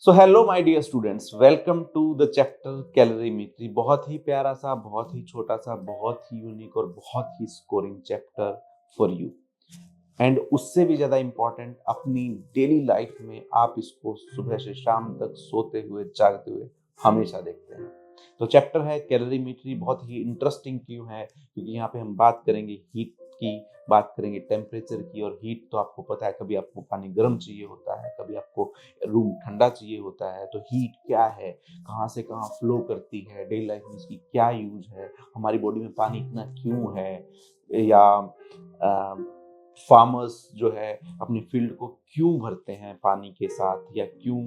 So hello my dear students, welcome to the chapter calorimetry. बहुत ही प्यारा सा, बहुत ही छोटा सा, बहुत ही यूनिक और बहुत ही scoring chapter for you. And उससे भी ज़्यादा इम्पॉर्टेंट, अपनी डेली लाइफ में आप इसको सुबह से शाम तक सोते हुए जागते हुए हमेशा देखते हैं। तो चैप्टर है कैलोरीमेट्री। बहुत ही इंटरेस्टिंग क्यों है? क्योंकि यहाँ पे हम बात करेंगे हीट की, बात करेंगे टेम्परेचर की। और हीट तो आपको पता है, कभी आपको पानी गर्म चाहिए होता है, कभी आपको रूम ठंडा चाहिए होता है। तो हीट क्या है, कहाँ से कहाँ फ्लो करती है, डेली लाइफ में इसकी क्या यूज है, हमारी बॉडी में पानी इतना क्यों है, या फार्मर्स जो है अपनी फील्ड को क्यों भरते हैं पानी के साथ, या क्यों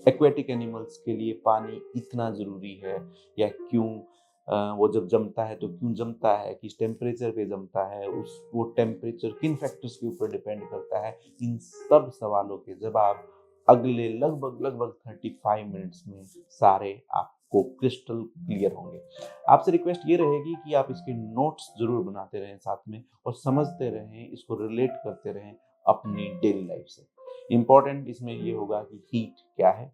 एक्वेटिक एनिमल्स के लिए पानी इतना ज़रूरी है, या क्यों वो जब जमता है तो क्यों जमता है, किस टेम्परेचर पे जमता है, उस वो टेम्परेचर किन फैक्टर्स के ऊपर डिपेंड करता है। इन सब सवालों के जवाब अगले लगभग लगभग 35 मिनट्स में सारे आपको क्रिस्टल क्लियर होंगे। आपसे रिक्वेस्ट ये रहेगी कि आप इसके नोट्स जरूर बनाते रहें साथ में, और समझते रहें, इसको रिलेट करते रहें अपनी डेली लाइफ से। इंपॉर्टेंट इसमें ये होगा कि हीट क्या है,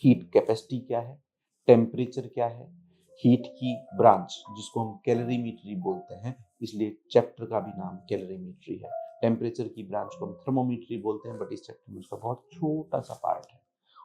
हीट कैपेसिटी क्या है, टेम्परेचर क्या है, हीट की ब्रांच जिसको हम कैलोरीमेट्री बोलते हैं, इसलिए चैप्टर का भी नाम कैलोरीमेट्री है। टेम्परेचर की ब्रांच को हम थर्मोमेट्री बोलते हैं, बट इस चैप्टर में उसका बहुत छोटा सा पार्ट है।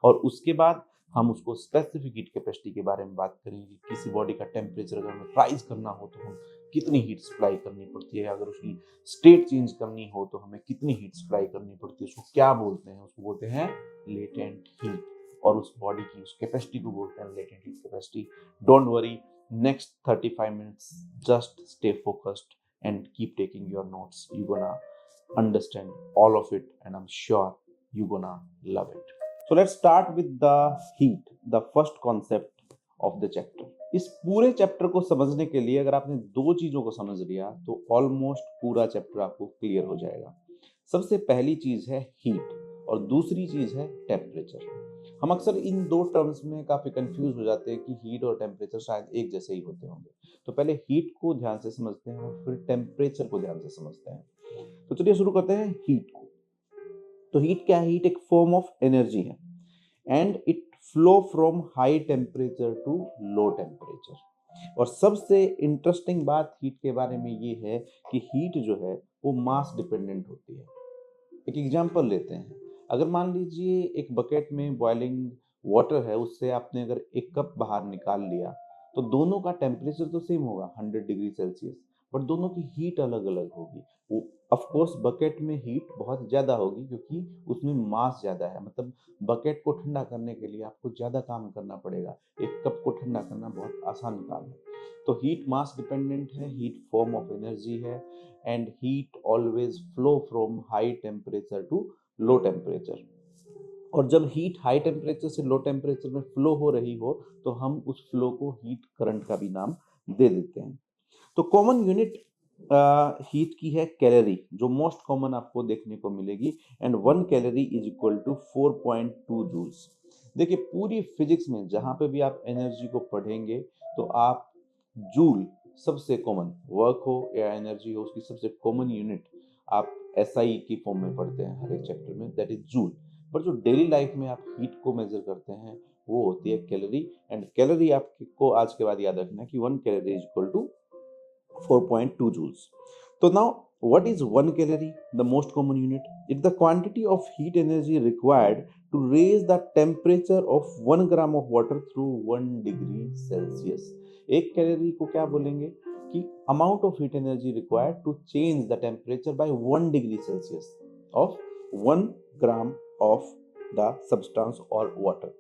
और उसके बाद हम उसको स्पेसिफिक हीट कैपेसिटी के बारे में बात करेंगे। किसी बॉडी का टेम्परेचर अगर हमें राइज करना हो तो हम कितनी हीट सप्लाई करनी पड़ती है, अगर उसकी स्टेट चेंज करनी हो तो हमें कितनी हीट सप्लाई करनी पड़ती है, उसको क्या बोलते हैं? उसको बोलते हैं लेटेंट हीट। और उस बॉडी की उस कैपेसिटी को बोलते हैं latent heat capacity. Don't worry, next 35 minutes just stay focused and keep taking your notes. You're gonna understand all of it, and I'm sure you're gonna love it. So let's start with the heat, the first concept of the chapter. इस पूरे chapter को समझने के लिए अगर आपने दो चीजों को समझ लिया तो ऑलमोस्ट पूरा चैप्टर आपको क्लियर हो जाएगा। सबसे पहली चीज है हीट, और दूसरी चीज है टेम्परेचर। हम अक्सर इन दो टर्म्स में काफी कंफ्यूज हो जाते हैं कि हीट और टेम्परेचर शायद एक जैसे ही होते होंगे। तो पहले हीट को ध्यान से समझते हैं और फिर टेम्परेचर को ध्यान से समझते हैं। तो चलिए शुरू करते हैं हीट को। तो हीट क्या है? हीट एक फॉर्म ऑफ एनर्जी है, and it flow from high temperature to low temperature. और सबसे इंटरेस्टिंग बात हीट के बारे में ये है कि हीट जो है वो मास डिपेंडेंट होती है। एक एग्जांपल लेते हैं। अगर मान लीजिए एक बकेट में बॉइलिंग वाटर है, उससे आपने अगर एक कप बाहर निकाल लिया, तो दोनों का टेम्परेचर तो सेम होगा 100 डिग्री सेल्सियस, बट दोनों की हीट अलग अलग होगी। वो ऑफ कोर्स बकेट में हीट बहुत ज़्यादा होगी क्योंकि उसमें मास ज़्यादा है। मतलब बकेट को ठंडा करने के लिए आपको ज़्यादा काम करना पड़ेगा, एक कप को ठंडा करना बहुत आसान काम है। तो हीट मास डिपेंडेंट है, हीट फॉर्म ऑफ एनर्जी है, and heat always flow from high temperature to low temperature। और जब हीट हाई टेम्परेचर से लो टेम्परेचर में फ्लो हो रही हो तो हम उस फ्लो को हीट करंट का भी नाम दे देते हैं। तो कॉमन यूनिट हीट की है कैलोरी, जो मोस्ट कॉमन आपको देखने को मिलेगी, and 1 calorie is equal to 4.2 joules. देखिए, पूरी फिजिक्स में जहां पे भी आप एनर्जी को पढ़ेंगे तो आप जूल, सबसे कॉमन वर्क हो या एनर्जी हो, उसकी सबसे कॉमन यूनिट आप एसआई की फॉर्म में पढ़ते हैं हर एक चैप्टर में, दैट इज जूल। पर जो डेली लाइफ में आप हीट को मेजर करते हैं वो होती है कैलोरी। एंड कैलोरी आपको आज के बाद याद रखना है कि 1 calorie is equal to 4.2 joules. So now, what is 1 calorie? The most common unit. It's the quantity of heat energy required to raise the temperature of 1 gram of water through 1 degree Celsius. एक calorie को क्या बोलेंगे कि amount of heat energy required to change the temperature by 1 degree Celsius of 1 gram of the substance or water.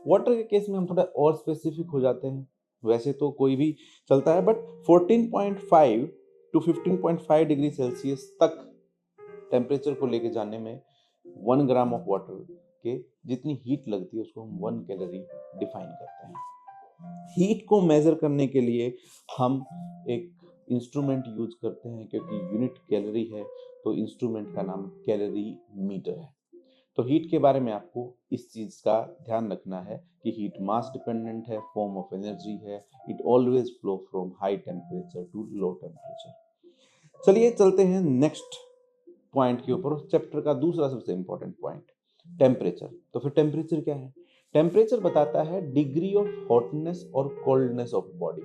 Water के case में हम थोड़ा और स्पेसिफिक हो जाते हैं। वैसे तो कोई भी चलता है, बट 14.5 टू 15.5 डिग्री सेल्सियस तक टेम्परेचर को लेके जाने में 1 ग्राम ऑफ वाटर के जितनी हीट लगती है उसको हम 1 कैलोरी डिफाइन करते हैं। हीट को मेजर करने के लिए हम एक इंस्ट्रूमेंट यूज करते हैं, क्योंकि यूनिट कैलोरी है तो इंस्ट्रूमेंट का नाम कैलोरी मीटर है। तो हीट के बारे में आपको इस चीज का ध्यान रखना है कि हीट मास डिपेंडेंट है, फॉर्म ऑफ एनर्जी है, it always flow from high temperature to low temperature. चलिए चलते हैं नेक्स्ट पॉइंट के ऊपर, चैप्टर का दूसरा सबसे इंपॉर्टेंट पॉइंट। टेम्परेचर। तो फिर टेम्परेचर क्या है? टेम्परेचर बताता है डिग्री ऑफ हॉटनेस और कोल्डनेस ऑफ बॉडी।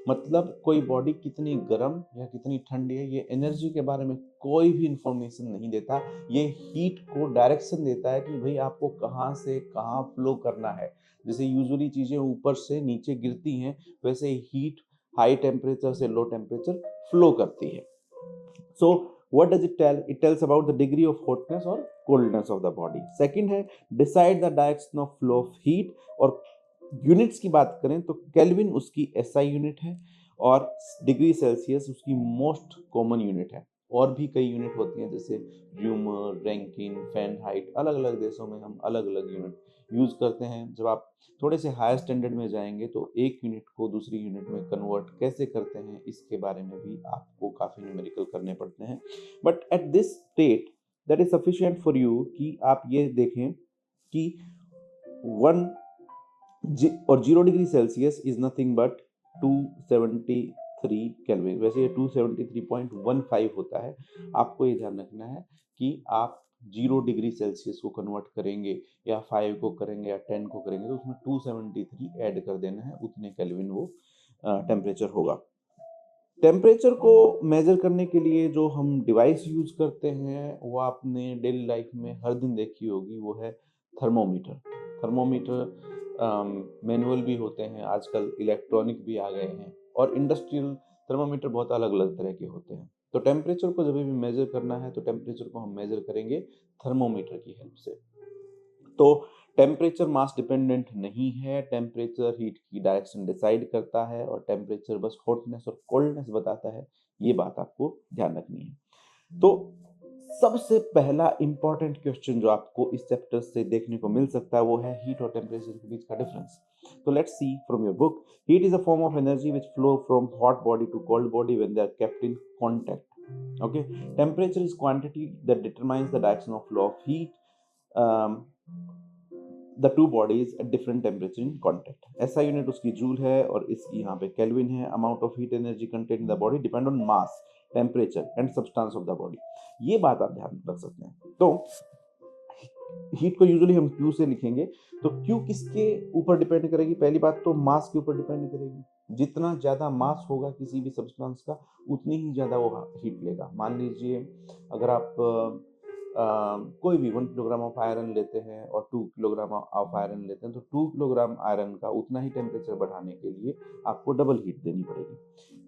मतलब कोई बॉडी कितनी गर्म या कितनी ठंडी है, ये एनर्जी के बारे में कोई भी इंफॉर्मेशन नहीं देता। ये हीट को डायरेक्शन देता है कि भाई आपको कहाँ से कहाँ फ्लो करना है। जैसे यूजुअली चीजें ऊपर से नीचे गिरती हैं, वैसे हीट हाई टेम्परेचर से लो टेम्परेचर फ्लो करती है। So what does it tell? It tells about the degree of hotness or coldness of the body. Second है decide the direction of flow of heat। और units की बात करें तो kelvin उसकी एसआई यूनिट है और डिग्री सेल्सियस उसकी मोस्ट कॉमन यूनिट है। और भी कई यूनिट होती हैं जैसे र्यूमर, रैंकिन, फ़ारेनहाइट। अलग अलग देशों में हम अलग अलग यूनिट यूज करते हैं। जब आप थोड़े से हायर स्टैंडर्ड में जाएंगे तो एक यूनिट को दूसरी यूनिट में कन्वर्ट कैसे करते हैं इसके बारे में भी आपको काफ़ी न्यूमेरिकल करने पड़ते हैं। But at this state that is sufficient for you कि आप ये देखें कि 0 degree Celsius is nothing but 273 kelvin. वैसे ये 273.15 होता है। आपको ये ध्यान रखना है कि आप 0 डिग्री सेल्सियस को कन्वर्ट करेंगे या 5 को करेंगे या 10 को करेंगे तो उसमें 273 ऐड कर देना है, उतने केल्विन वो टेम्परेचर होगा। टेम्परेचर को मेजर करने के लिए जो हम डिवाइस यूज करते हैं वो आपने डेली लाइफ में हर दिन देखी होगी, वो है थर्मोमीटर। थर्मोमीटर मैनुअल भी होते हैं, आजकल इलेक्ट्रॉनिक भी आ गए हैं, और इंडस्ट्रियल थर्मोमीटर बहुत अलग अलग तरह के होते हैं। तो टेम्परेचर को जब भी मेजर करना है तो टेम्परेचर को हम मेजर करेंगे थर्मोमीटर की हेल्प से। तो टेम्परेचर मास डिपेंडेंट नहीं है, टेम्परेचर हीट की डायरेक्शन डिसाइड करता है और टेम्परेचर बस हॉटनेस और कोल्डनेस बताता है। ये बात आपको ध्यान रखनी है। तो सबसे पहला इंपॉर्टेंट क्वेश्चन जो आपको इस चैप्टर से देखने को मिल सकता है वो है हीट और टेम्परेचर के बीच का डिफरेंस। तो let's see from your book. Heat is a form of energy which flow from hot body to cold body when they are kept in contact. Okay, temperature is quantity that determines the direction of flow of heat the two bodies at different temperature in contact. ऐसा unit उसकी joule है और इसकी यहाँ पे kelvin है। Amount of heat energy content in the body depend on mass, temperature and substance of the body. ये बात आप ध्यान रख सकते हैं। तो हीट को यूजुअली हम क्यू से लिखेंगे। तो क्यू किसके ऊपर डिपेंड करेगी? पहली बात तो मास के ऊपर डिपेंड करेगी। जितना ज्यादा मास होगा किसी भी सब्सटेंस का उतनी ही ज्यादा वो हीट लेगा। मान लीजिए अगर आप कोई भी 1 किलोग्राम ऑफ आयरन लेते हैं और 2 किलोग्राम ऑफ आयरन लेते हैं तो 2 किलोग्राम आयरन का उतना ही टेम्परेचर बढ़ाने के लिए आपको डबल हीट देनी पड़ेगी।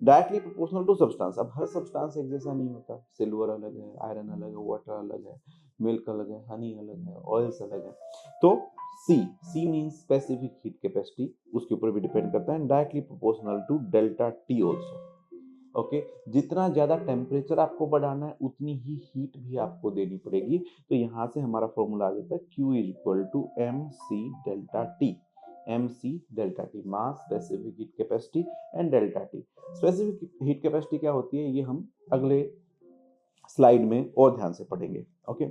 Directly proportional to substance. अब हर सब्सटेंस एक जैसा नहीं होता। सिल्वर अलग है, आयरन अलग है, वाटर अलग है, मिल्क अलग है, हनी अलग है, ऑयल्स अलग है। तो C means specific heat capacity, उसके ऊपर भी डिपेंड करता है। Directly proportional to delta T also. Okay, जितना ज्यादा टेम्परेचर आपको बढ़ाना है उतनी ही हीट भी आपको देनी पड़ेगी। तो यहां से हमारा फॉर्मूला आ जाता है Q is equal to MC delta T. MC delta T mass, specific heat capacity and delta T. Specific heat capacity क्या होती है ये हम अगले स्लाइड में और ध्यान से पढ़ेंगे। Okay,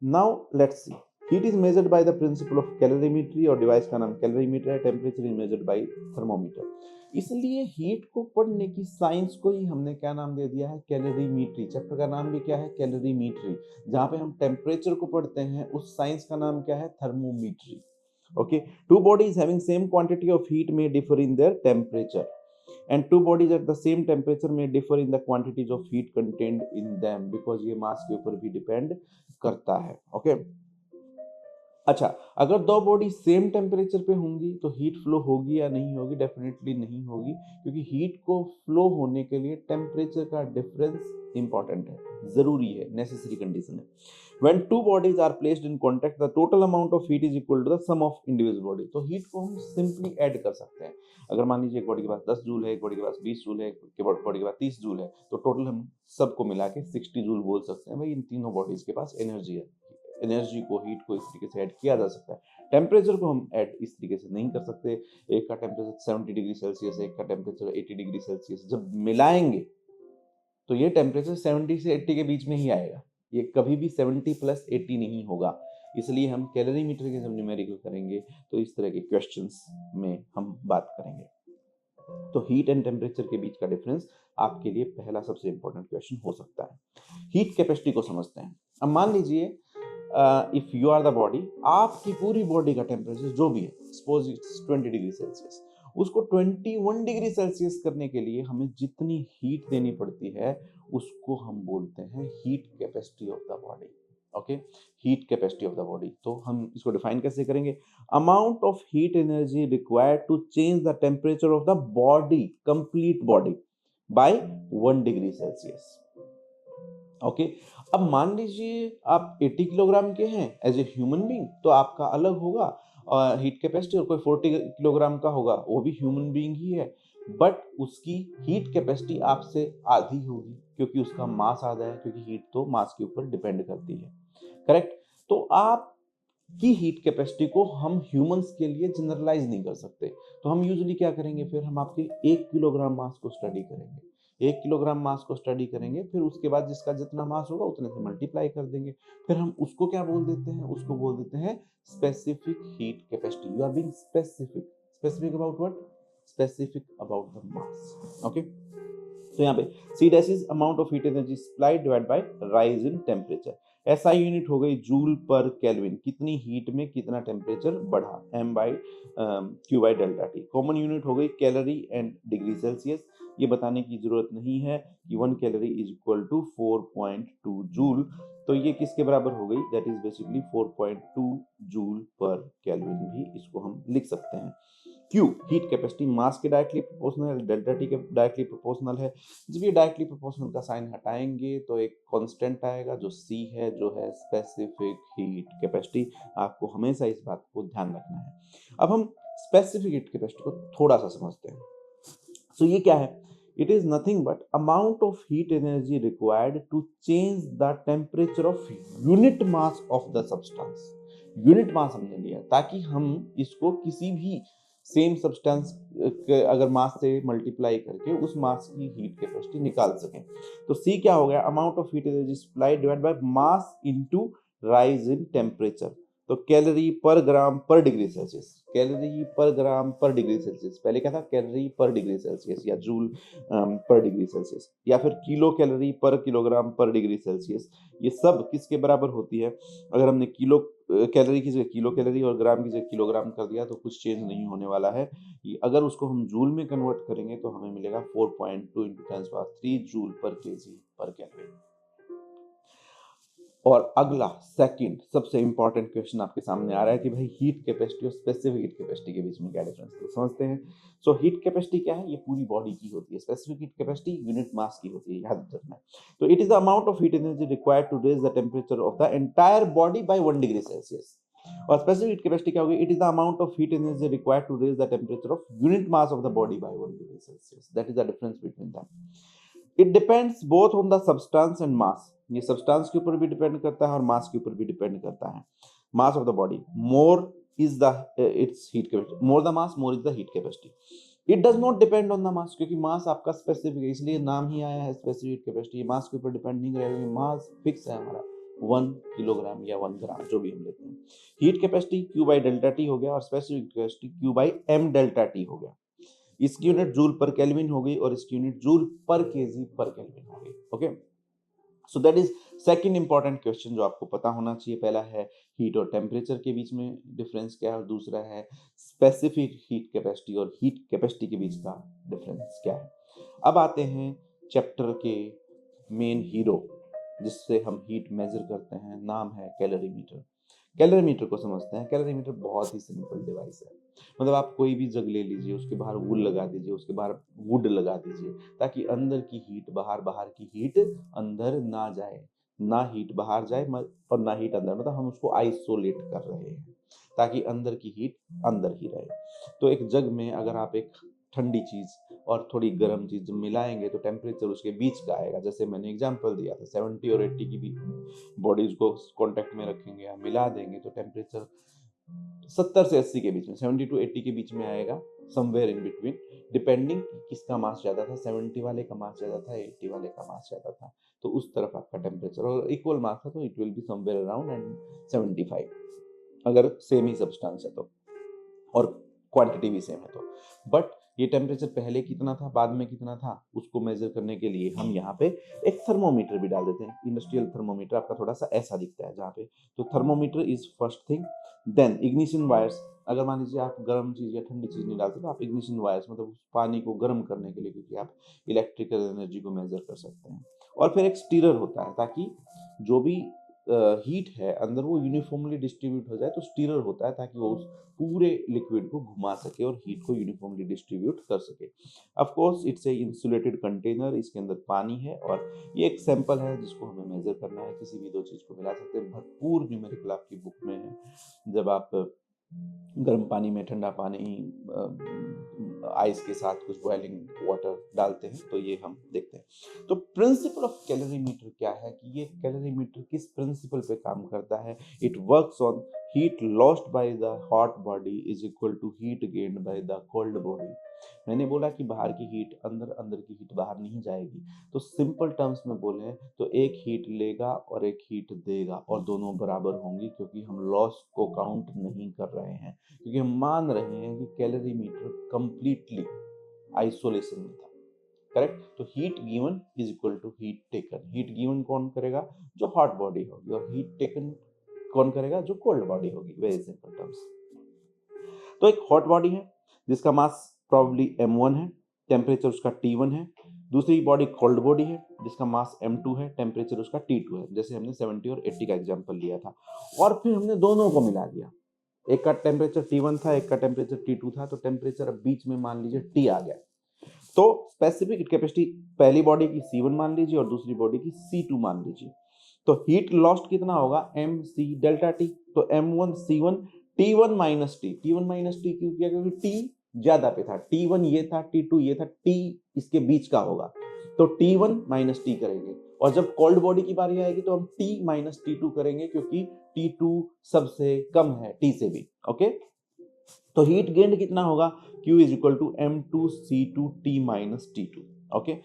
now let's see. Heat is measured by the principle of calorimetry और डिवाइस का नाम कैलोरीमीटर है। Temperature is measured by thermometer. इसलिए हीट को पढ़ने की साइंस को ही हमने क्या नाम दे दिया है? कैलोरीमेट्री। चैप्टर का नाम भी क्या है? कैलोरीमेट्री। जहां पे हम टेम्परेचर को पढ़ते हैं उस साइंस का नाम क्या है? Thermometry. Okay, two bodies having same quantity of heat may differ in their temperature, and two bodies at the same temperature may differ in the quantities of heat contained in them, because ये मास के ऊपर भी depend करता है। Okay, अच्छा, अगर दो body same temperature पे होंगी तो हीट फ्लो होगी या नहीं होगी? डेफिनेटली नहीं होगी, क्योंकि हीट को फ्लो होने के लिए टेम्परेचर का डिफरेंस इंपॉर्टेंट है, जरूरी है, नेसेसरी कंडीशन है। When two bodies are placed in contact, the total amount of heat is equal to the sum of individual body। तो हीट को हम सिंपली ऐड कर सकते हैं। अगर मान लीजिए एक बॉडी के पास 10 जूल है, एक बॉडी के पास 20 जूल है, एक बॉडी के पास 30 जूल है, तो टोटल हम सबको मिला के 60 जूल बोल सकते हैं। भाई इन तीनों बॉडीज के पास एनर्जी है। एनर्जी को, हीट को इस तरीके से ऐड किया जा सकता है। टेम्परेचर को हम ऐड इस तरीके से नहीं कर सकते। एक का टेम्परेचर 70 डिग्री सेल्सियस है, एक का टेम्परेचर 80 डिग्री सेल्सियस। जब मिलाएंगे तो ये टेम्परेचर 70 से 80 के बीच में ही आएगा। ये कभी भी 70 प्लस 80 नहीं होगा। इसलिए हम कैलोरीमीटर के जब न्यूमेरिकल करेंगे तो इस तरह के क्वेश्चंस में हम बात करेंगे। तो हीट एंड टेम्परेचर के बीच का डिफरेंस आपके लिए पहला सबसे इंपॉर्टेंट क्वेश्चन हो सकता है। हीट कैपेसिटी को समझते हैं। अब मान लीजिए if you are the body, आपकी पूरी बॉडी का टेम्परेचर जो भी है, सपोज इट्स 20 डिग्री सेल्सियस, उसको 21 डिग्री सेल्सियस करने के लिए हमें जितनी हीट देनी पड़ती है उसको हम बोलते हैं heat capacity of the body. Okay, heat capacity of the body. तो हम इसको डिफाइन कैसे करेंगे? Amount of heat energy required to change the temperature of the body, complete body, by 1 degree Celsius. Okay, अब मान लीजिए आप 80 किलोग्राम के हैं एज ए ह्यूमन बीइंग, तो आपका अलग होगा हीट कैपेसिटी, और कोई 40 किलोग्राम का होगा वो भी ह्यूमन बीइंग ही है, बट उसकी हीट कैपेसिटी आपसे आधी होगी क्योंकि उसका मास आधा है, क्योंकि हीट तो मास के ऊपर डिपेंड करती है। करेक्ट? तो आप की हीट कैपेसिटी को हम ह्यूमंस के लिए जनरलाइज नहीं कर सकते, तो हम यूजुअली क्या करेंगे, फिर हम आपके 1 किलोग्राम मास को स्टडी करेंगे। 1 किलोग्राम मास को स्टडी करेंगे, फिर उसके बाद जिसका जितना मास होगा उतने से मल्टीप्लाई कर देंगे, फिर हम उसको क्या बोल देते हैं, उसको बोल देते हैं specific heat capacity. You are being specific. Specific about what? Specific about the mass. Okay, तो यहाँ पे C dash is amount of heat energy supplied divide by rise in temperature. SI unit हो गई जूल पर केल्विन, कितनी heat में कितना temperature बढ़ा, M by Q by delta T. Common unit हो गई कैलोरी एंड डिग्री सेल्सियस। ये बताने की जरूरत नहीं है कि 1 calorie is equal to 4.2 joule, तो ये किसके बराबर हो गई? That is basically 4.2 joule per kelvin, भी इसको हम लिख सकते हैं। Q हीट कैपेसिटी मास के डायरेक्टली प्रोपोर्शनल है, डेल्टा टी के डायरेक्टली प्रोपोर्शनल है। जब ये डायरेक्टली प्रोपोर्शनल का साइन हटाएंगे तो एक कांस्टेंट आएगा जो C है, जो है स्पेसिफिक हीट कैपेसिटी। आपको हमेशा इस बात को ध्यान रखना है। अब हम स्पेसिफिक हीट कैपेसिटी को थोड़ा सा समझते हैं। सो ये क्या है? It is nothing but amount of heat energy required to change the temperature of unit mass of the substance. Unit mass हमने लिया ताकि हम इसको किसी भी सेम सब्सटेंस अगर मास से मल्टीप्लाई करके उस मास की हीट कैपेसिटी निकाल सकें। तो C क्या हो गया? Amount of heat energy supplied divide by mass into rise in temperature. तो कैलोरी पर ग्राम पर डिग्री सेल्सियस, कैलोरी पर ग्राम पर डिग्री सेल्सियस, पहले क्या था? कैलोरी पर डिग्री सेल्सियस या जूल पर डिग्री सेल्सियस, या फिर किलो कैलोरी पर किलोग्राम पर डिग्री सेल्सियस। ये सब किसके बराबर होती है? अगर हमने किलो कैलोरी की जगह किलो कैलोरी और ग्राम की जगह किलोग्राम कर दिया तो कुछ चेंज नहीं होने वाला है। अगर उसको हम जूल में कन्वर्ट करेंगे तो हमें मिलेगा 4.2 × 10⁻³ जूल पर केजी पर केल्विन। और अगला सेकंड सबसे इंपॉर्टेंट क्वेश्चन आपके सामने आ रहा है कि भाई हीट कैपेसिटी और स्पेसिफिक हीट कैपेसिटी के बीच में क्या डिफरेंस है, तो समझते हैं। सो हीट कैपेसिटी क्या है? ये पूरी बॉडी की होती है। Specific heat capacity unit mass की होती है, याद रखना है। तो it is the amount of heat energy required to raise the temperature of the entire body by 1 degree Celsius. और स्पेसिफिक हीट कैपेसिटी क्या होगी? It is the amount of heat energy required to raise the temperature of unit mass of the body by 1 degree Celsius. That is the difference between them. It depends both on the substance and mass. ये substance के ऊपर भी depend करता है और मास के ऊपर भी डिपेंड करता है। मास of the body more is the it's heat capacity, more the mass more is the heat capacity. It does not depend on the mass, क्योंकि मास आपका स्पेसिफिक है, इसलिए नाम ही आया है स्पेसिफिक हीट कैपेसिटी। मास के ऊपर डिपेंड नहीं करेगा, मास फिक्स है हमारा 1 किलोग्राम या 1 ग्राम जो भी हम लेते हैं। Heat capacity Q by delta T हो गया और specific capacity Q by M delta T हो गया। इसकी यूनिट जूल पर केल्विन हो गई और इसकी यूनिट जूल पर केजी पर केल्विन हो गई। Okay, so that is second important question जो आपको पता होना चाहिए। पहला है हीट और टेम्परेचर के बीच में डिफरेंस क्या है, और दूसरा है स्पेसिफिक हीट कैपेसिटी और हीट कैपेसिटी के बीच का डिफरेंस क्या है। अब आते हैं चैप्टर के मेन हीरो जिससे हम हीट मेजर करते हैं, नाम है कैलोरीमीटर। कैलोरीमीटर को समझते हैं। कैलोरीमीटर बहुत ही सिंपल डिवाइस है। मतलब आप कोई भी जग ले लीजिए, उसके बाहर वुल लगा दीजिए, उसके बाहर वुड लगा दीजिए, ताकि अंदर की हीट बाहर, बाहर की हीट अंदर ना जाए, ना हीट बाहर जाए और ना हीट अंदर, मतलब हम उसको आइसोलेट कर रहे हैं ताकि अंदर की हीट अंदर ही रहे। तो एक जग में अगर आप एक ठंडी चीज और थोड़ी गर्म चीज मिलाएंगे तो टेम्परेचर उसके बीच का आएगा। जैसे मैंने एग्जांपल दिया था 70 और 80 की भी बॉडीज को कांटेक्ट में रखेंगे या मिला देंगे तो टेम्परेचर 70 से 80 के बीच में, 70 टू 80 के बीच में आएगा, समवेयर इन बिटवीन, डिपेंडिंग किसका मास ज्यादा था। 70 वाले का मास ज्यादा था, 80 वाले का मास ज्यादा था, तो उस तरफ आपका टेम्परेचर, और इक्वल मास था तो it will be somewhere around and 75 अगर सेम ही सब्सटेंस है तो, और क्वांटिटी भी सेम है तो। बट ये टेम्परेचर पहले कितना था, बाद में कितना था, उसको मेजर करने के लिए हम यहाँ पे एक थर्मोमीटर भी डाल देते हैं। इंडस्ट्रियल थर्मोमीटर आपका थोड़ा सा ऐसा दिखता है जहाँ पे, तो thermometer is first thing. Then ignition wires, अगर मान लीजिए आप गर्म चीज़ या ठंडी चीज़ नहीं डालते तो आप इग्निशन वायर्स मतलब उस पानी को गर्म करने के लिए, क्योंकि आप इलेक्ट्रिकल एनर्जी को मेजर कर सकते हैं। और फिर एक स्टीरर होता है, ताकि जो भी हीट है अंदर वो यूनिफॉर्मली डिस्ट्रीब्यूट हो जाए, तो स्टीरर होता है ताकि वो उस पूरे लिक्विड को घुमा सके और हीट को यूनिफॉर्मली डिस्ट्रीब्यूट कर सके। Of course it's a insulated container, इसके अंदर पानी है और ये एक सैंपल है जिसको हमें मेजर करना है। किसी भी दो चीज़ को मिला सकते हैं, भरपूर न्यूमेरिकल आपकी बुक में है। जब आप गर्म पानी में ठंडा पानी आइस के साथ कुछ बॉइलिंग वाटर डालते हैं तो ये हम देखते हैं। तो प्रिंसिपल ऑफ कैलोरीमीटर क्या है कि ये कैलोरीमीटर किस प्रिंसिपल पे काम करता है? It works on heat lost by the hot body is equal to heat gained by the cold body. मैंने बोला कि बाहर की हीट अंदर, अंदर की हीट बाहर नहीं जाएगी, तो सिंपल टर्म्स में बोले तो एक हीट लेगा और एक हीट देगा और दोनों बराबर होंगी, क्योंकि हम लॉस को काउंट नहीं कर रहे हैं, क्योंकि हम मान रहे हैं कि कैलोरीमीटर कंप्लीटली आइसोलेशन में था। करेक्ट? तो heat given is equal to heat taken. Heat given कौन करेगा? जो हॉट बॉडी होगी, और हीट टेकन कौन करेगा? जो कोल्ड बॉडी होगी। Very simple terms. तो एक हॉट बॉडी है जिसका मास प्रॉब्ली m1 है, टेम्परेचर उसका T1 है। दूसरी बॉडी कोल्ड बॉडी है जिसका मास m2 है, टेम्परेचर उसका T2 है, जैसे हमने 70 और 80 का एग्जांपल लिया था। और फिर हमने दोनों को मिला दिया, एक का टेम्परेचर T1 था, एक का टेम्परेचर T2 था, तो टेम्परेचर अब बीच में मान लीजिए T आ गया। तो स्पेसिफिक हीट कैपेसिटी पहली बॉडी की C1 मान लीजिए और दूसरी बॉडी की C2 मान लीजिए। तो हीट लॉस्ट कितना होगा? mc delta T। तो m1 C1 T1 minus T। T1 minus T क्यों किया? क्योंकि T ज्यादा पे था, T1 ये था, T2 ये था, T इसके बीच का होगा, तो T1 माइनस T करेंगे। और जब कोल्ड बॉडी की बारी आएगी तो हम T माइनस T2 करेंगे, क्योंकि T2 सबसे कम है T से भी। ओके, तो हीट गेंड कितना होगा? Q is equal to m2C2T minus T2। Okay,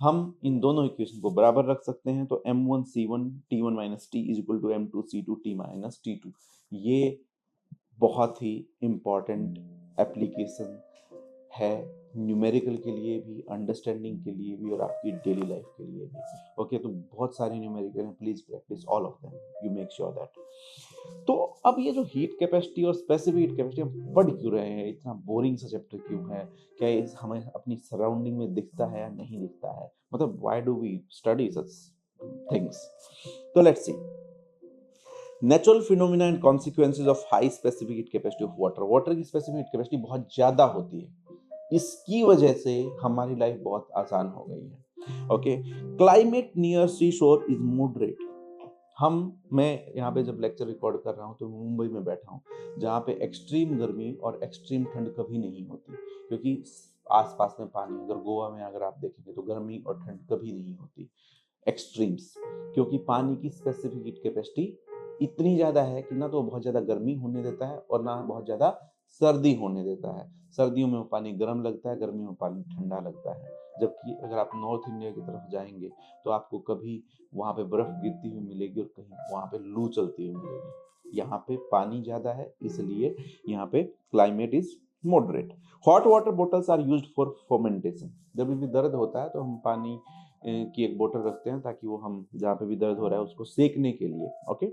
हम इन दोनों इक्वेशन को बराबर रख सकते हैं, तो m1C1 T1 minus T is equal to m2C2T minus T2। ये बहुत ही इंपॉर्टेंट एप्लीकेशन है, न्यूमेरिकल के लिए भी, अंडरस्टैंडिंग के लिए भी, और आपकी डेली लाइफ के लिए भी। ओके, तो बहुत सारे न्यूमेरिकल हैं, please practice all of them, you make sure that. तो अब ये जो हीट कैपेसिटी और स्पेसिफिक हीट कैपेसिटी हम पढ़ क्यों रहे हैं, इतना बोरिंग सा चैप्टर क्यों है? क्या ये हमें अपनी सराउंडिंग में दिखता है या नहीं दिखता है? मतलब why do we study such things? तो let's see natural phenomena and consequences of high specific heat capacity of water. Water की स्पेसिफिक हीट कैपेसिटी बहुत ज्यादा होती है, इसकी वजह से हमारी लाइफ बहुत आसान हो गई है। ओके, क्लाइमेट नियर सी शोर इज मॉडरेट। मैं यहाँ पे जब लेक्चर रिकॉर्ड कर रहा हूँ तो मुंबई में बैठा हूँ, जहाँ पे एक्सट्रीम गर्मी और एक्सट्रीम ठंड कभी नहीं होती, क्योंकि आसपास में पानी। अगर गोवा में अगर आप देखेंगे तो गर्मी और ठंड कभी नहीं होती एक्सट्रीम्स, क्योंकि पानी की स्पेसिफिक हीट कैपेसिटी इतनी ज्यादा है कि ना तो बहुत ज्यादा गर्मी होने देता है और ना बहुत ज्यादा सर्दी होने देता है। सर्दियों में वो पानी गर्म लगता है, गर्मियों में पानी ठंडा लगता है। जबकि अगर आप नॉर्थ इंडिया की तरफ जाएंगे तो आपको कभी वहां पे बर्फ गिरती हुई मिलेगी और कहीं वहां पे लू चलती हुई मिलेगी। यहाँ पे पानी ज्यादा है, इसलिए यहाँ पे climate is moderate. Hot water bottles are used for fermentation. जब भी दर्द होता है तो हम पानी की एक बोतल रखते हैं, ताकि वो हम जहाँ पे भी दर्द हो रहा है उसको सेकने के लिए। ओके,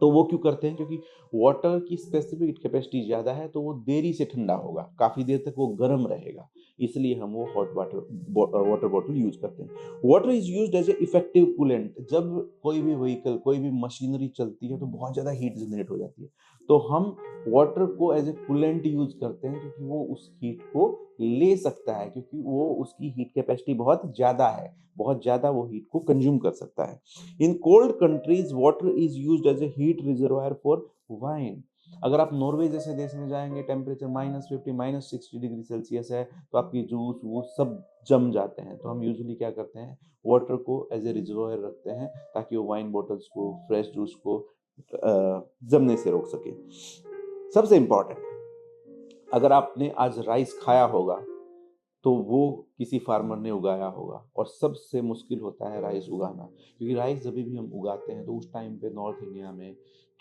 तो वो क्यों करते हैं? क्योंकि वाटर की स्पेसिफिक कैपेसिटी ज्यादा है, तो वो देरी से ठंडा होगा, काफी देर तक वो गर्म रहेगा, इसलिए हम वो हॉट वाटर बॉटल यूज करते हैं। Water is used as a effective coolant. जब कोई भी व्हीकल, कोई भी मशीनरी चलती है तो बहुत ज्यादा हीट जनरेट हो जाती है, तो हम वाटर को एज ए कूलेंट यूज करते हैं, क्योंकि वो उस हीट को ले सकता है, क्योंकि वो उसकी हीट कैपेसिटी बहुत ज्यादा है, बहुत ज्यादा वो हीट को कंज्यूम कर सकता है। In cold countries water is used as a heat reservoir for wine. अगर आप नॉर्वे जैसे देश में जाएंगे, टेम्परेचर -50 -60 डिग्री सेल्सियस है, तो आपकी जूस वो सब जम जाते हैं। तो हम यूजुअली क्या करते हैं, वाटर को एज ए रिजर्वायर रखते हैं, ताकि वो वाइन बॉटल्स को, फ्रेश जूस को जमने से रोक सके। सबसे इंपॉर्टेंट, अगर आपने आज राइस खाया होगा तो वो किसी फार्मर ने उगाया होगा, और सबसे मुश्किल होता है राइस उगाना, क्योंकि राइस जब भी हम उगाते हैं तो उस टाइम पे नॉर्थ इंडिया में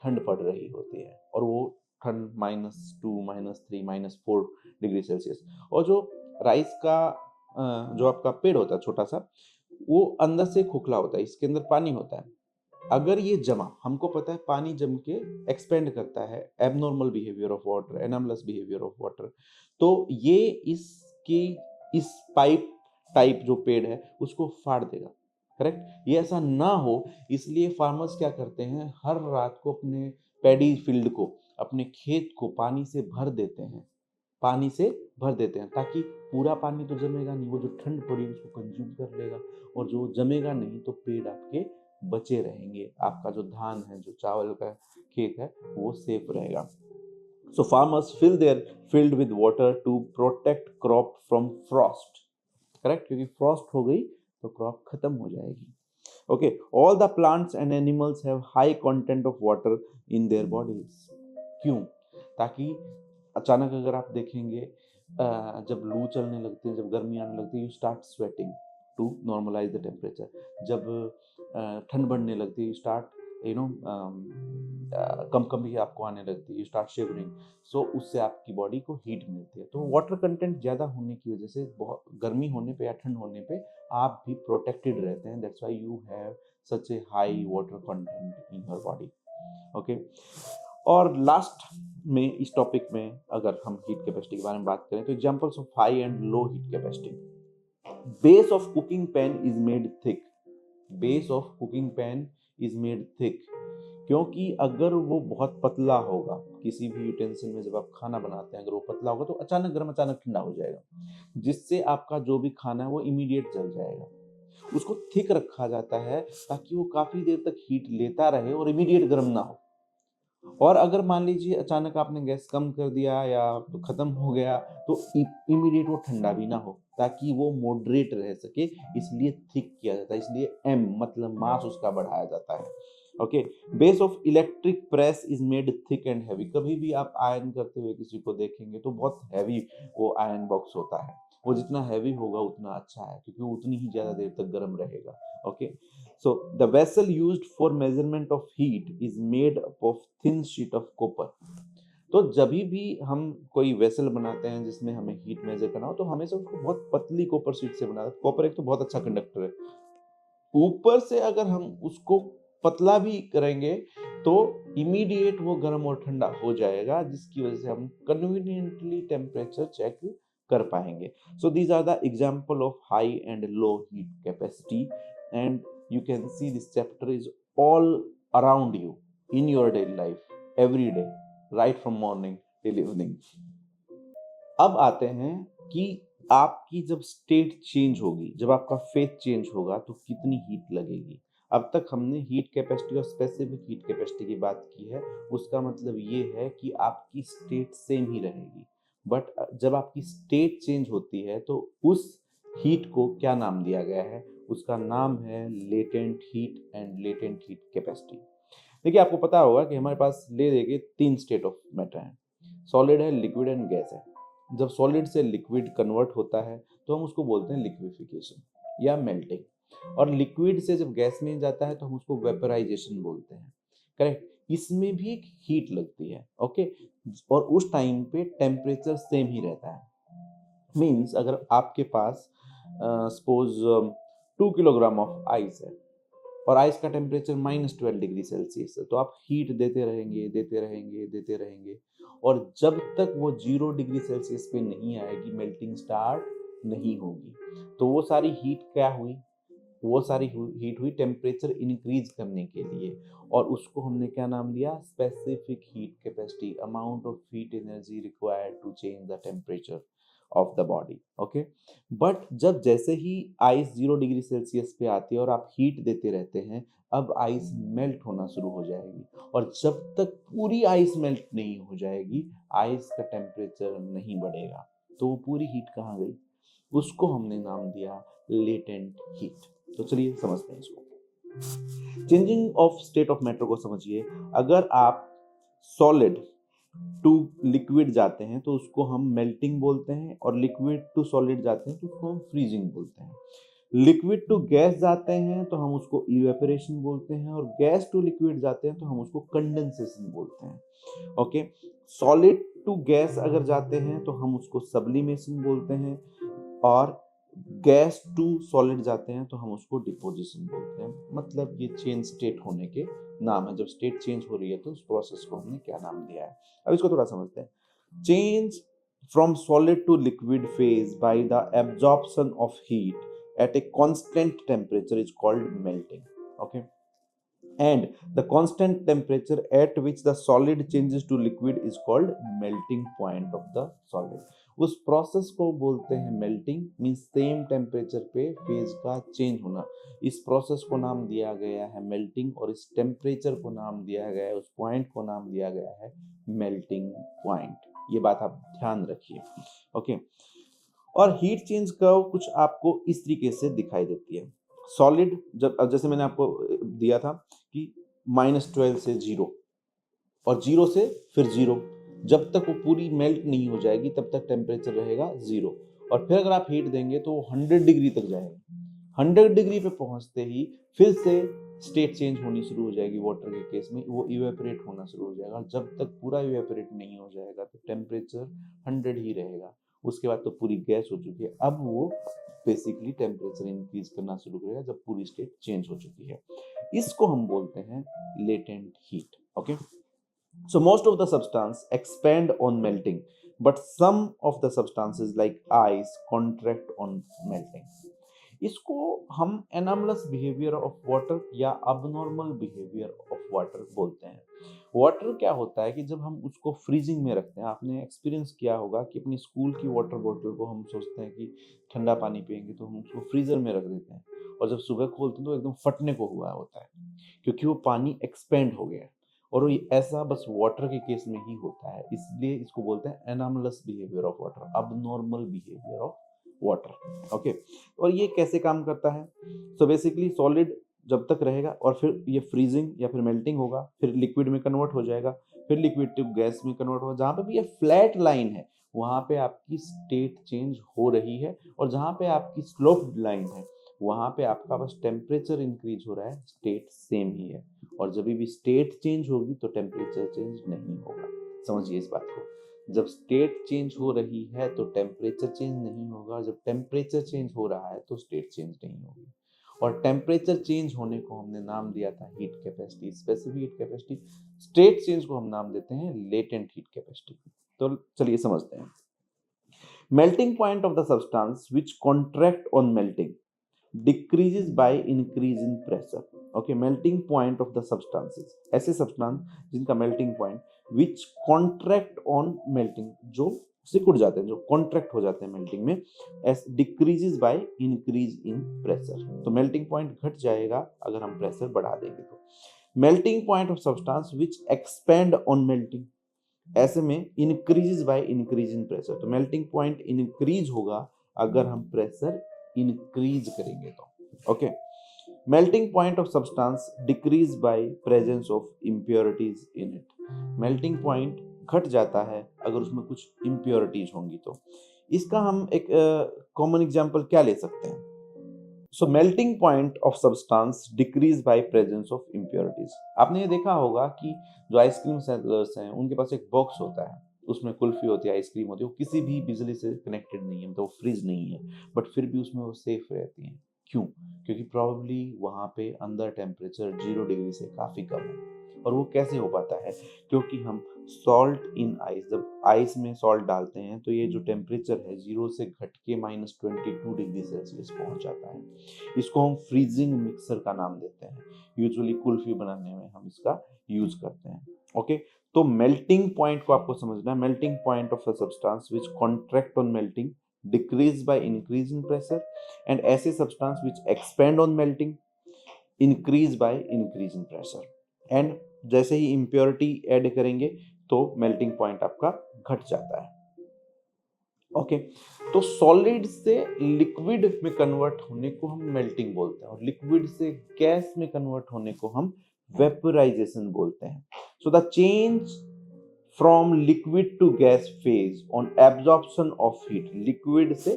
ठंड पड़ रही होती है, और वो ठंड -2, -3, -4 डिग्री सेल्सियस। और जो राइस का जो आपका पेड़ होता है छोटा सा, वो अंदर से खोखला होता है, इसके अंदर पानी होता है। अगर ये जमा, हमको पता है पानी जम के एक्सपेंड करता है, abnormal behaviour of water, anomalous behaviour of water. तो ये इसकी इस पाइप टाइप जो पेड़ है उसको फाड़ देगा, करेक्ट। ये ऐसा ना हो इसलिए फार्मर्स क्या करते हैं, हर रात को अपने पैडी फील्ड को, अपने खेत को पानी से भर देते हैं, पानी से भर देते हैं, ताकि पूरा पानी तो जमेगा नहीं, वो जो ठंड पड़ी उसको कंज्यूम कर लेगा, और जो जमेगा नहीं तो पेड़ आपके बचे रहेंगे, आपका जो धान है, जो चावल का खेत है, वो सेफ रहेगा। So farmers fill their field with water to protect crop from frost, correct, क्योंकि frost हो गई तो crop खत्म हो जाएगी। Okay, all the plants and animals have high content of water in their bodies। क्यों? ताकि अचानक अगर आप देखेंगे जब लू चलने लगती है, जब गर्मी आने लगती है, you start sweating to normalize the temperature. जब ठंड बढ़ने लगती है, यू स्टार्ट यू नो कंपकंपी आपको आने लगती है, यू स्टार्ट शिवरिंग। सो उससे आपकी बॉडी को हीट मिलती है। तो वाटर कंटेंट ज़्यादा होने की वजह से बहुत गर्मी होने पे या ठंड होने पे आप भी प्रोटेक्टेड रहते हैं। That's why you have such A high water content in your body. Okay, और लास्ट में इस टॉपिक में अगर हम हीट कैपेसिटी के बारे में बात करें तो examples of high and low heat capacity. Base of cooking pan is made thick. Base of cooking pan is made thick, क्योंकि अगर वो बहुत पतला होगा, किसी भी यूटेंसिल में जब आप खाना बनाते हैं अगर वो पतला होगा तो अचानक गर्म अचानक ठंडा हो जाएगा, जिससे आपका जो भी खाना है वो इमीडिएट जल जाएगा। उसको थिक रखा जाता है ताकि वो काफी देर तक हीट लेता रहे और इमीडिएट गर्म ना हो। और अगर मान लीजिए अचानक आपने गैस कम कर दिया या तो खत्म हो गया तो इमीडिएट वो ठंडा भी ना हो, ताकि वो मॉडरेट रह सके, इसलिए थिक किया जाता है। इसलिए एम मतलब मास उसका बढ़ाया जाता है। Okay, base of electric press is made thick and heavy. कभी भी आप आयरन करते हुए किसी को देखेंगे तो बहुत हैवी वो आयरन बॉक्स होता है। वो जितना हैवी होगा उतना अच्छा है, क्योंकि वो उतनी ही ज्यादा देर तक गर्म रहेगा। Okay, so the vessel used for measurement of heat is made up of thin sheet of copper। तो जब भी हम कोई वेसल बनाते हैं जिसमें हमें हीट मेजर करना हो तो हमेशा उसको बहुत पतली कॉपर शीट से बनाते हैं। कॉपर एक तो बहुत अच्छा कंडक्टर है, ऊपर से अगर हम उसको पतला भी करेंगे तो इमीडिएट वो गर्म और ठंडा हो जाएगा, जिसकी वजह से हम कन्वीनियंटली टेम्परेचर चेक कर पाएंगे। So these are the example of high and low heat capacity, and you can see this chapter is all around you in your daily life every day, right from morning till evening। अब आते हैं कि आपकी जब state change होगी, जब आपका phase change होगा तो कितनी हीट लगेगी। अब तक हमने हीट कैपेसिटी और स्पेसिफिक हीट कैपेसिटी की बात की है। उसका मतलब ये है कि आपकी स्टेट सेम ही रहेगी, बट जब आपकी स्टेट चेंज होती है तो उस हीट को क्या नाम दिया गया है, उसका नाम है latent heat and latent heat capacity. देखिए, आपको पता होगा कि हमारे पास ले देके 3 स्टेट ऑफ मैटर हैं, सॉलिड है, लिक्विड एंड गैस है। जब सॉलिड से लिक्विड कन्वर्ट होता है तो हम उसको बोलते हैं लिक्विफिकेशन या मेल्टिंग, और लिक्विड से जब गैस में जाता है तो हम उसको वेपराइजेशन बोलते हैं, करेक्ट। इसमें भी हीट लगती है, ओके, और उस टाइम पे टेम्परेचर सेम ही रहता है। मीन्स अगर आपके पास सपोज 2 किलोग्राम ऑफ आइस है और आइस का टेम्परेचर -12 डिग्री सेल्सियस है, तो आप हीट देते रहेंगे देते रहेंगे देते रहेंगे, और जब तक वो 0 डिग्री सेल्सियस पे नहीं आएगी मेल्टिंग स्टार्ट नहीं होगी। तो वो सारी हीट क्या हुई, वो सारी हीट हुई टेम्परेचर इंक्रीज करने के लिए, और उसको हमने क्या नाम दिया, specific heat capacity, amount of heat energy required to change the temperature of the body. Okay, but जब जैसे ही आइस 0 डिग्री सेल्सियस पे आती है और आप हीट देते रहते हैं, अब आइस मेल्ट होना शुरू हो जाएगी, और जब तक पूरी आइस मेल्ट नहीं हो जाएगी आइस का टेम्परेचर नहीं बढ़ेगा। तो वो पूरी हीट कहाँ गई, उसको हमने नाम दिया लेटेंट हीट। तो चलिए समझते हैं इसको। Changing of state of matter को समझिए। अगर आप सॉलिड टू लिक्विड जाते हैं तो उसको हम मेल्टिंग बोलते हैं, और लिक्विड टू सॉलिड जाते हैं तो उसको हम फ्रीजिंग बोलते हैं। लिक्विड टू गैस जाते हैं तो हम उसको इवेपोरेशन बोलते हैं, और गैस टू लिक्विड जाते हैं तो हम उसको कंडेंसेशन बोलते हैं। ओके, सॉलिड टू गैस अगर जाते हैं तो हम उसको सब्लिमेशन बोलते हैं, और गैस टू सॉलिड जाते हैं तो हम उसको डिपोजिशन बोलते हैं। मतलब ये चेंज स्टेट होने के नाम है। जब स्टेट चेंज हो रही है तो उस प्रोसेस को हमने क्या नाम दिया है। अब इसको थोड़ा समझते हैं। Change from solid to liquid phase by the absorption of heat at a constant temperature is called melting. Okay, and the constant temperature at which the solid changes to liquid is called melting point of the solid. उस process को बोलते हैं melting, means same temperature पे phase का change होना। इस process को नाम दिया गया है मेल्टिंग, और इस टेम्परेचर को नाम दिया गया है, उस पॉइंट को नाम दिया गया है मेल्टिंग पॉइंट। ये बात आप ध्यान रखिए। ओके, और हीट चेंज कर्व कुछ आपको इस तरीके से दिखाई देती है। सॉलिड जब, अब जैसे मैंने आपको दिया था कि -12 से 0, और 0 से फिर 0, जब तक वो पूरी मेल्ट नहीं हो जाएगी तब तक टेम्परेचर रहेगा 0, और फिर अगर आप हीट देंगे तो 100 डिग्री तक जाएगा। 100 डिग्री पे पहुंचते ही फिर से स्टेट चेंज होनी शुरू हो जाएगी। वाटर के केस में वो इवेपोरेट होना शुरू हो जाएगा, और जब तक पूरा इवेपोरेट नहीं हो जाएगा तो टेम्परेचर 100 ही रहेगा। उसके बाद तो पूरी गैस हो चुकी है, अब वो बेसिकली टेम्परेचर इंक्रीज करना शुरू करेगा जब पूरी स्टेट चेंज हो चुकी है। इसको हम बोलते हैं latent heat. Okay, so most of the substance expand on melting, but some of the substances like ice contract on melting. इसको हम एनामलस बिहेवियर ऑफ वाटर या अबनॉर्मल बिहेवियर ऑफ वाटर बोलते हैं। वाटर क्या होता है कि जब हम उसको फ्रीजिंग में रखते हैं, आपने एक्सपीरियंस किया होगा कि अपनी स्कूल की वाटर बोतल को हम सोचते हैं कि ठंडा पानी पियेंगे तो हम उसको फ्रीजर में रख देते हैं, और जब सुबह खोलते हैं तो एकदम फटने को हुआ होता है, क्योंकि वो पानी एक्सपेंड हो गया है। और ऐसा बस वाटर के केस में ही होता है, इसलिए इसको बोलते हैं anomalous behaviour of water, abnormal behaviour of water. Okay, और ये कैसे काम करता है? सो बेसिकली सॉलिड जब तक रहेगा और फिर ये फ्रीजिंग या फिर मेल्टिंग होगा, फिर लिक्विड में कन्वर्ट हो जाएगा, फिर लिक्विड टू गैस में कन्वर्ट होगा। जहां पे भी ये फ्लैट लाइन है वहां पे आपकी स्टेट चेंज हो रही है, और जहां पे आपकी स्लोप्ड लाइन है वहां पे आपका बस टेम्परेचर इंक्रीज हो रहा है, स्टेट सेम ही है। और जब भी स्टेट चेंज होगी तो टेम्परेचर चेंज नहीं होगा। समझिए इस बात को। जब स्टेट चेंज हो रही है तो टेम्परेचर चेंज नहीं होगा, जब टेम्परेचर चेंज हो रहा है तो स्टेट चेंज नहीं होगी। और टेम्परेचर चेंज होने को हमने नाम दिया था heat capacity, specific heat capacity. State change को हम नाम देते हैं लेटेंट हीट कैपेसिटी। तो चलिए समझते हैं। Melting point of the substance which contract on melting decreases by increase in pressure. Okay, melting point of the substances, ऐसे substance जिनका melting point which contract on melting, जो सिकुड़ जाते हैं, जो contract हो जाते हैं melting में, as decreases by increase in pressure। तो melting point घट जाएगा अगर हम pressure बढ़ा देंगे तो। melting point of substance which expand on melting, ऐसे में increases by increase in pressure। तो melting point increase होगा अगर हम pressure इंक्रीज करेंगे तो। Okay, melting point of substance decrease by presence of impurities in it. Melting point घट जाता है अगर उसमें कुछ इम्प्योरिटीज होंगी तो। इसका हम एक कॉमन एग्जांपल क्या ले सकते हैं? So melting point of substance decrease by presence of impurities. आपने ये देखा होगा कि जो आइसक्रीम सेलर्स हैं उनके पास एक बॉक्स होता है, उसमें कुल्फी होती है, आइसक्रीम होती है, वो किसी भी बिजली से कनेक्टेड नहीं है, मतलब वो फ्रीज नहीं है, बट फिर भी उसमें वो सेफ रहती हैं। क्यों? क्योंकि प्रॉब्ली वहाँ पे अंदर टेम्परेचर 0 डिग्री से काफ़ी कम है। और वो कैसे हो पाता है? क्योंकि हम सॉल्ट इन आइस, जब आइस में सॉल्ट डालते हैं तो ये जो टेम्परेचर है 0 से घट के -22 डिग्री सेल्सियस पहुंच जाता है। इसको हम फ्रीजिंग मिक्सर का नाम देते हैं। यूजुअली कुल्फी बनाने में हम इसका यूज करते हैं। ओके, तो मेल्टिंग पॉइंट को आपको समझना है। Melting point of a substance which contract on melting decrease by increase in pressure, and ऐसे substance which expand on melting increase by increase in pressure. And जैसे ही इम्प्योरिटी ऐड करेंगे तो मेल्टिंग पॉइंट आपका घट जाता है। ओके, तो सॉलिड से लिक्विड में कन्वर्ट होने को हम मेल्टिंग बोलते हैं, और लिक्विड से गैस में कन्वर्ट होने को हम वेपोराइजेशन बोलते हैं। So the change from liquid to gas phase on absorption of heat, liquid से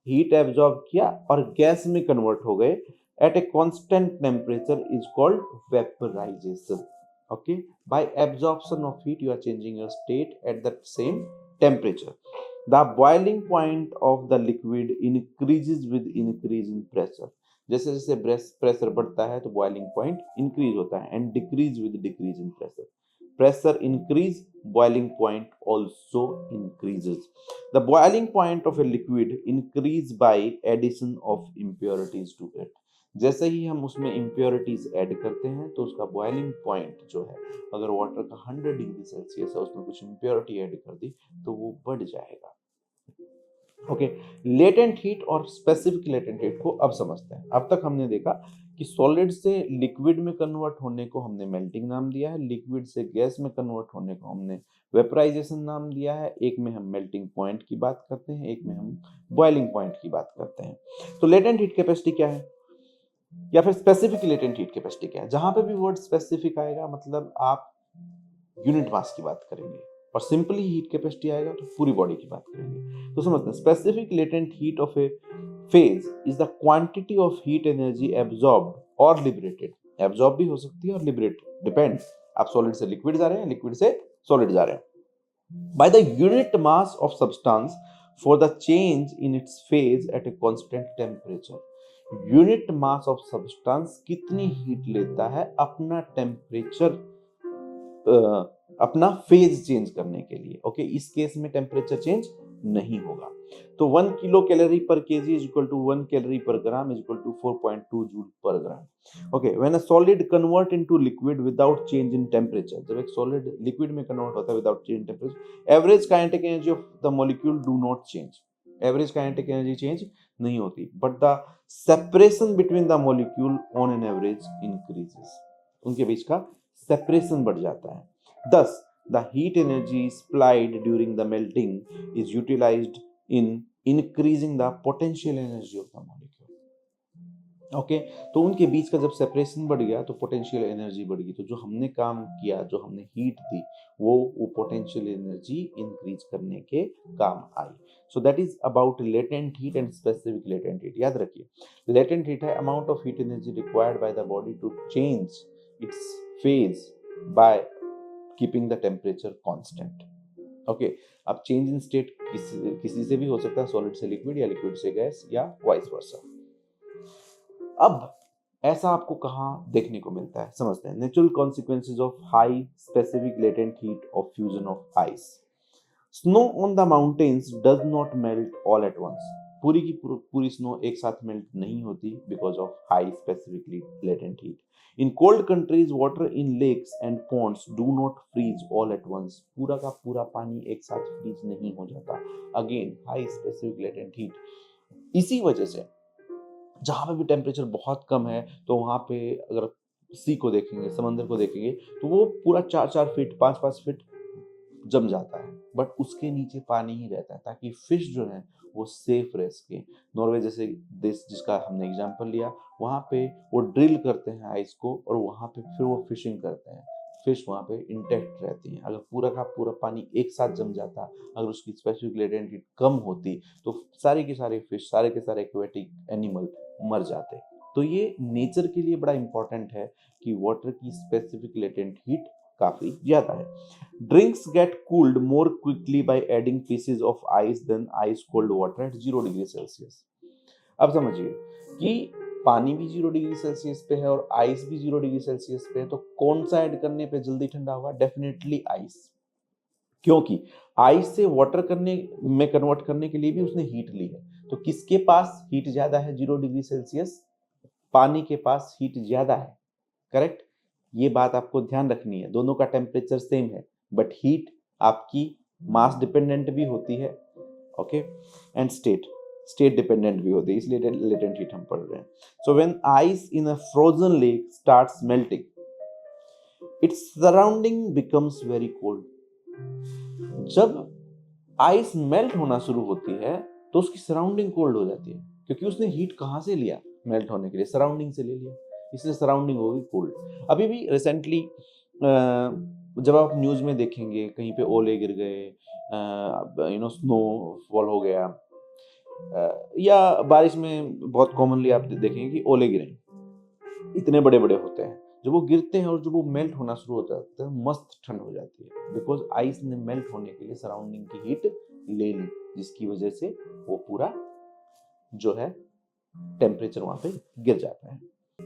हीट एब्जॉर्ब किया और गैस में कन्वर्ट हो गए at a constant temperature is called vaporization. Okay, by absorption of heat you are changing your state at the same temperature. The boiling point of the liquid increases with increase in pressure. जैसे जैसे pressure बढ़ता है तो boiling point increase होता है and decrease with decrease in pressure. Pressure increase, boiling point also increases. The boiling point of a liquid increase by addition of impurities to it. जैसे ही हम उसमें impurities ऐड करते हैं तो उसका बॉइलिंग पॉइंट जो है, अगर वाटर का 100 डिग्री सेल्सियस है उसमें कुछ impurity ऐड कर दी तो वो बढ़ जाएगा. ओके, लेटेंट हीट और स्पेसिफिक लेटेंट हीट को अब समझते हैं. अब तक हमने देखा कि सॉलिड से लिक्विड में कन्वर्ट होने को हमने मेल्टिंग नाम दिया है, लिक्विड से गैस में कन्वर्ट होने को हमने वेपराइजेशन नाम दिया है. एक में हम मेल्टिंग पॉइंट की बात करते हैं, एक में हम बॉइलिंग पॉइंट की बात करते हैं. तो लेटेंट हीट कैपेसिटी क्या है या फिर स्पेसिफिक लेटेंट हीट कैपेसिटी क्या है? जहां पे भी वर्ड स्पेसिफिक आएगा मतलब आप यूनिट मास की बात करेंगे और सिंपली हीट कैपेसिटी आएगा तो पूरी बॉडी की बात करेंगे. तो समझते हैं, specific latent heat of a phase is the quantity of heat energy absorbed और लिबरेटेड. एब्जॉर्ब भी हो सकती है और लिबरेट, डिपेंड. आप सॉलिड से लिक्विड जा रहे हैं, लिक्विड से सॉलिड जा रहे हैं. By the unit mass of substance for the change in its phase at a constant temperature. Unit mass of substance कितनी हीट लेता है अपना टेम्परेचर, अपना फेज चेंज करने के लिए. ओके, इस केस में टेम्परेचर चेंज नहीं होगा. तो 1 kilo calorie per KG is equal to 1 calorie per gram is equal to 4.2 joule per gram. Okay, when a solid convert into liquid without change in temperature, जब एक solid liquid में convert होता है without change in temperature, average kinetic energy of the molecule do not change. Average kinetic energy change नहीं होती, but the separation between the molecule on an average increases. उनके बीच का separation बढ़ जाता है. Thus, the heat energy supplied during the melting is utilized in increasing the potential energy of the molecule. Okay, तो उनके बीच का जब सेपरेशन बढ़ गया तो पोटेंशियल एनर्जी बढ़ गई. तो जो हमने काम किया, जो हमने हीट दी, वो पोटेंशियल एनर्जी इंक्रीज करने के काम आई. So that is about latent heat and specific latent heat. याद रखिए, लेटेंट हीट है amount of heat energy required by the body to change its phase by keeping the temperature constant. Okay, अब change in state किसी से भी हो सकता है, सॉलिड से लिक्विड या लिक्विड से गैस या वाइस वर्सा. अब ऐसा आपको कहां देखने को मिलता है, समझते हैं. Natural consequences of high specific latent heat of fusion of ice. Snow on the mountains does not melt all at once. पूरी की पूरी स्नो एक साथ मेल्ट नहीं होती because of high specifically latent heat. In cold countries, water in lakes and ponds do not freeze all at once. पूरा का पूरा पानी एक साथ फ्रीज नहीं हो जाता. Again, high specific latent heat. इसी वजह से जहां पे भी टेम्परेचर बहुत कम है तो वहां पे अगर सी को देखेंगे, समंदर को देखेंगे, तो वो पूरा 4-4 फीट 5-5 फीट जम जाता है, बट उसके नीचे पानी ही रहता है ताकि फिश जो है वो सेफ रह सके. नॉर्वे जैसे देश जिसका हमने एग्जांपल लिया, वहाँ पे वो ड्रिल करते हैं आइस को और वहाँ पे फिर वो फिशिंग करते हैं. फिश वहाँ पे इंटैक्ट रहती हैं. अगर पूरा का पूरा पानी एक साथ जम जाता, अगर उसकी स्पेसिफिक लेटेंट हीट कम होती तो सारे के सारे फिश, सारे के सारे एक्वेटिक एनिमल मर जाते. तो ये नेचर के लिए बड़ा इंपॉर्टेंट है कि वाटर की स्पेसिफिक लेटेंट हीट काफी ज्यादा है. Drinks get cooled more quickly by adding pieces of ice than ice cold water at 0 degree Celsius. अब समझिए कि पानी भी 0 डिग्री सेल्सियस पे है और आइस भी 0 डिग्री सेल्सियस पे है, तो कौन सा ऐड करने पे जल्दी ठंडा होगा? Definitely ice. क्योंकि आइस से वाटर करने में कन्वर्ट करने के लिए भी उसने हीट ली है. तो किसके पास हीट ज्यादा है 0 डिग्री सेल्सियस? पानी के पास हीट ज्यादा है. करेक्ट, ये बात आपको ध्यान रखनी है. दोनों का टेम्परेचर सेम है बट हीट आपकी मास डिपेंडेंट भी होती है. ओके, एंड स्टेट डिपेंडेंट भी होती है, इसलिए लेटेंट हीट हम पढ़ रहे हैं. So when ice in a frozen lake starts melting, its surrounding becomes very cold. जब आइस मेल्ट होना शुरू होती है तो उसकी सराउंडिंग कोल्ड हो जाती है, क्योंकि उसने हीट कहां से लिया मेल्ट होने के लिए? सराउंडिंग से ले लिया, इसलिए सराउंडिंग होगी कोल्ड. अभी भी रिसेंटली जब आप न्यूज में देखेंगे कहीं पे ओले गिर गए, स्नो फॉल हो गया, या बारिश में बहुत कॉमनली आप देखेंगे कि ओले गिरेंगे, इतने बड़े-बड़े होते हैं। जब वो गिरते हैं और जब वो मेल्ट होना शुरू हो जाते हैं, मस्त ठंड हो जाती है। बिकॉज़ आइस ने मेल्ट होने के लिए सराउंडिंग की हीट ले ली, जिसकी वजह से वो पूरा जो है टेम्परेचर वहाँ पे गिर जाता है।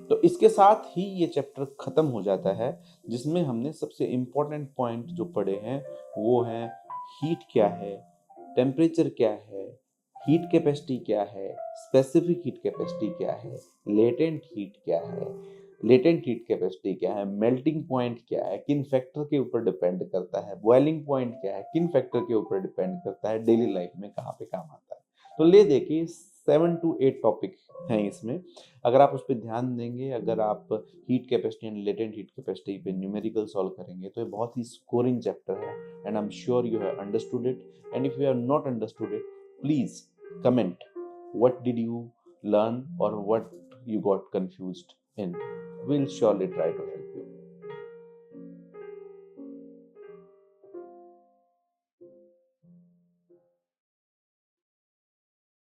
तो इसके साथ ही ये चैप्टर खत्म हो जाता है, जिसमें हमने सबसे इम्पोर्टेंट पॉइंट जो पढ़े हैं, वो हैं हीट क्या है, टेम्परेचर क्या है, हीट कैपेसिटी क्या है, स्पेसिफिक हीट कैपेसिटी क्या है, लेटेंट हीट क्या है, लेटेंट हीट कैपेसिटी क्या है, मेल्टिंग पॉइंट क्या है, किन फैक्टर के ऊपर डिपेंड करता है, बॉइलिंग पॉइंट क्या है, किन फैक्टर के ऊपर डिपेंड करता है, डेली लाइफ में कहाँ पे काम आता है। तो ले देखिए 7 टू 8 टॉपिक हैं इसमें। अगर आप उस पे ध्यान देंगे, अगर आप heat capacity and latent heat capacity पे न्यूमेरिकल सॉल्व करेंगे, तो ये बहुत ही स्कोरिंग चैप्टर है and I am sure you have understood it. And if you have not understood it, please comment what did you learn or what you got confused in. We'll surely try to help.